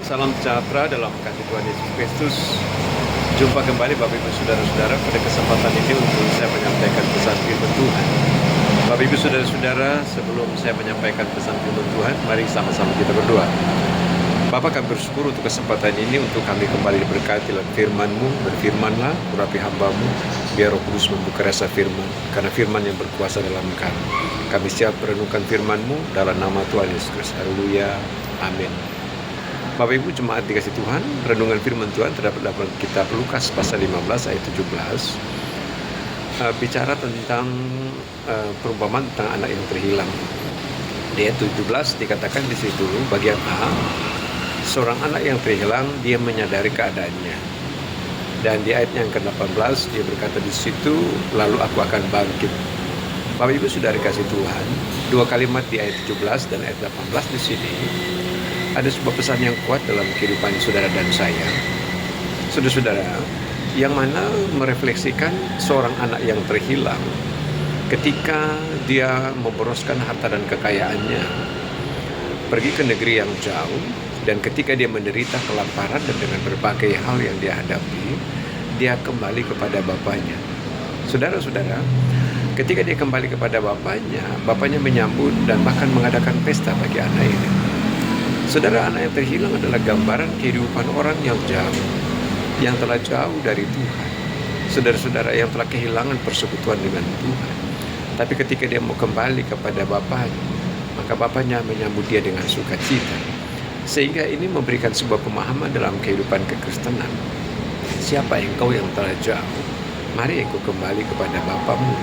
Salam sejahtera dalam kasih Tuhan Yesus Kristus. Jumpa kembali Bapak Ibu Saudara-saudara pada kesempatan ini untuk saya menyampaikan pesan firman Tuhan. Bapak Ibu Saudara-saudara, sebelum saya menyampaikan pesan firman Tuhan, mari sama-sama kita berdoa. Bapa, kami bersyukur untuk kesempatan ini untuk kami kembali diberkati dalam firman-Mu. Berfirmanlah, urapi hamba-Mu, biar Roh Kudus membuka rasa firman, karena firman yang berkuasa dalam kami. Kami siap merenungkan firman-Mu dalam nama Tuhan Yesus Kristus. Haleluya. Amin. Bapak Ibu jemaat dikasih Tuhan, renungan firman Tuhan terdapat dalam kitab Lukas pasal 15 ayat 17. Bicara tentang perumpamaan tentang anak yang terhilang. Di ayat 17 dikatakan di situ bagian A, seorang anak yang terhilang, dia menyadari keadaannya. Dan di ayat yang ke-18 dia berkata di situ, lalu aku akan bangkit. Bapak Ibu sudah dikasih Tuhan, dua kalimat di ayat 17 dan ayat 18 di sini ada sebuah pesan yang kuat dalam kehidupan saudara dan saya. Saudara-saudara, yang mana merefleksikan seorang anak yang terhilang ketika dia memboroskan harta dan kekayaannya, pergi ke negeri yang jauh, dan ketika dia menderita kelaparan dan dengan berbagai hal yang dia hadapi, dia kembali kepada bapaknya. Saudara-saudara, ketika dia kembali kepada bapaknya menyambut dan bahkan mengadakan pesta bagi anak ini. Saudara, anak yang terhilang adalah gambaran kehidupan orang yang jauh, yang telah jauh dari Tuhan. Saudara-saudara, yang telah kehilangan persekutuan dengan Tuhan. Tapi ketika dia mau kembali kepada bapaknya, maka bapaknya menyambut dia dengan sukacita. Sehingga ini memberikan sebuah pemahaman dalam kehidupan kekristenan. Siapa engkau yang telah jauh? Mari engkau kembali kepada Bapamu.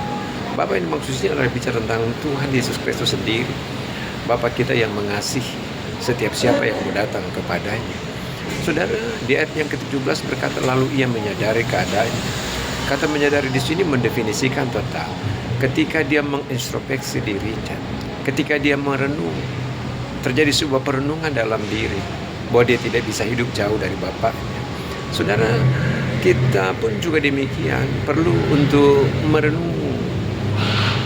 Bapa ini maksudnya adalah bicara tentang Tuhan Yesus Kristus sendiri. Bapa kita yang mengasihi setiap siapa yang mau datang kepadanya. Saudara, di ayat yang ke-17 berkata, lalu ia menyadari keadaannya. Kata menyadari di sini mendefinisikan tentang ketika dia mengintrospeksi dirinya, ketika dia merenung, terjadi sebuah perenungan dalam diri bahwa dia tidak bisa hidup jauh dari Bapaknya. Saudara, kita pun juga demikian, perlu untuk merenung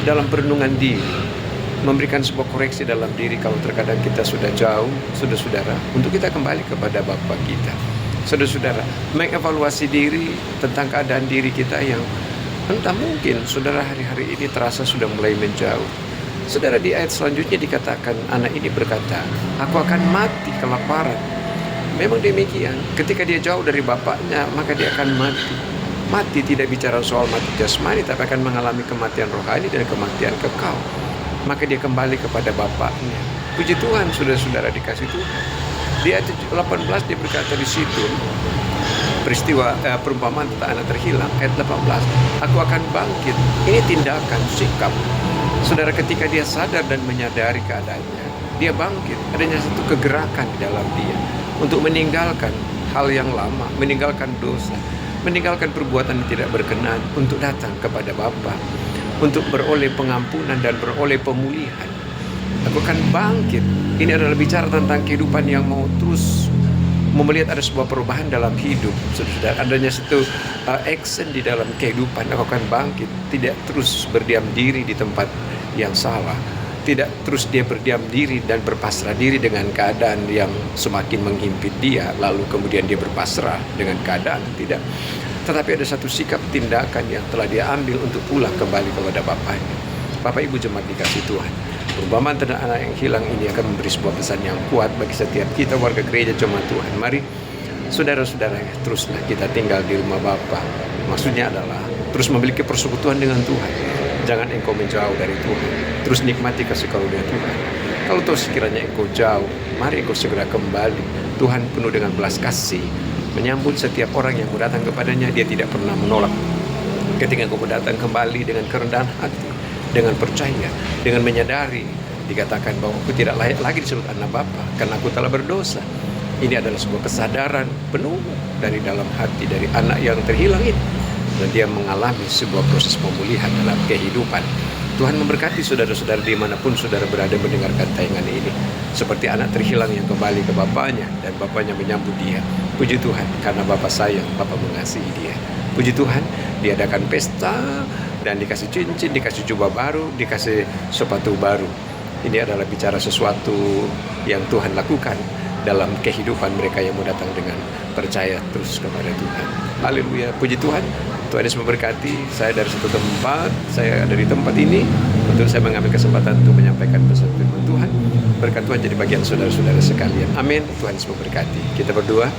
dalam perenungan diri, memberikan sebuah koreksi dalam diri kalau terkadang kita sudah jauh, saudara-saudara, untuk kita kembali kepada Bapa kita. Saudara-saudara, mengevaluasi diri tentang keadaan diri kita yang entah mungkin saudara hari-hari ini terasa sudah mulai menjauh. Saudara, di ayat selanjutnya dikatakan anak ini berkata, aku akan mati kelaparan. Memang demikian, ketika dia jauh dari bapaknya, maka dia akan mati. Mati tidak bicara soal mati jasmani, tapi akan mengalami kematian rohani dan kematian kekal. Maka dia kembali kepada bapaknya. Puji Tuhan, saudara-saudara dikasih Tuhan. Di ayat 18 dia berkata di situ, peristiwa perumpamaan tentang anak terhilang, ayat 18, aku akan bangkit. Ini tindakan, sikap. Saudara, ketika dia sadar dan menyadari keadaannya, dia bangkit. Adanya satu kegerakan di dalam dia untuk meninggalkan hal yang lama, meninggalkan dosa, meninggalkan perbuatan yang tidak berkenan, untuk datang kepada Bapa, untuk beroleh pengampunan dan beroleh pemulihan. Aku akan bangkit. Ini adalah bicara tentang kehidupan yang mau terus melihat ada sebuah perubahan dalam hidup. Saudara, adanya satu action di dalam kehidupan. Aku akan bangkit. Tidak terus berdiam diri di tempat yang salah. Tidak terus dia berdiam diri dan berpasrah diri dengan keadaan yang semakin menghimpit dia, lalu kemudian dia berpasrah dengan keadaan. Tidak. Tetapi ada satu sikap tindakan yang telah dia ambil untuk pulang kembali kepada Bapaknya. Bapak Ibu jemaat dikasih Tuhan, perumpamaan tentang anak yang hilang ini akan memberi sebuah pesan yang kuat bagi setiap kita warga gereja jemaat Tuhan. Mari saudara-saudara, teruslah kita tinggal di rumah Bapa. Maksudnya adalah terus memiliki persekutuan dengan Tuhan. Jangan engkau menjauh dari Tuhan. Terus nikmati kasih karunia Tuhan. Kalau toh sekiranya engkau jauh, mari engkau segera kembali. Tuhan penuh dengan belas kasih, menyambut setiap orang yang datang kepadanya. Dia tidak pernah menolak. Ketika engkau datang kembali dengan kerendahan hati, dengan percaya, dengan menyadari, dikatakan bahwa aku tidak layak lagi disebut anak Bapa karena aku telah berdosa. Ini adalah sebuah kesadaran penuh dari dalam hati dari anak yang terhilang ini, dan dia mengalami sebuah proses pemulihan dalam kehidupan. Tuhan memberkati saudara-saudara dimanapun saudara berada mendengarkan tayangan ini. Seperti anak terhilang yang kembali ke bapaknya dan bapaknya menyambut dia. Puji Tuhan, karena Bapa sayang, Bapa mengasihi dia. Puji Tuhan, diadakan pesta dan dikasih cincin, dikasih jubah baru, dikasih sepatu baru. Ini adalah bicara sesuatu yang Tuhan lakukan dalam kehidupan mereka yang mau datang dengan percaya terus kepada Tuhan. Haleluya, puji Tuhan. Tuhan Yesus memberkati. Saya dari satu tempat, saya dari tempat ini untuk saya mengambil kesempatan untuk menyampaikan pesan firman Tuhan. Berkat Tuhan jadi bagian saudara-saudara sekalian. Amin. Tuhan Yesus memberkati. Kita berdoa.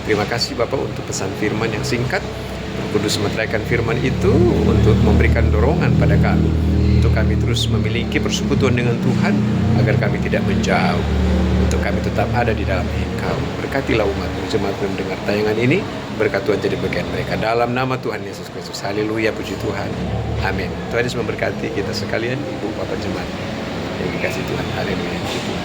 Terima kasih Bapak untuk pesan firman yang singkat. Roh Kudus meteraikan firman itu untuk memberikan dorongan pada kami, untuk kami terus memiliki persekutuan dengan Tuhan, agar kami tidak menjauh, untuk kami tetap ada di dalam Engkau. Berkatilah umat-Mu, jemaat mendengar tayangan ini, berkat Tuhan jadi bagian mereka. Dalam nama Tuhan Yesus Kristus. Haleluya, puji Tuhan. Amin. Tuhan Yesus memberkati kita sekalian, Ibu Bapak jemaat yang dikasih Tuhan. Haleluya.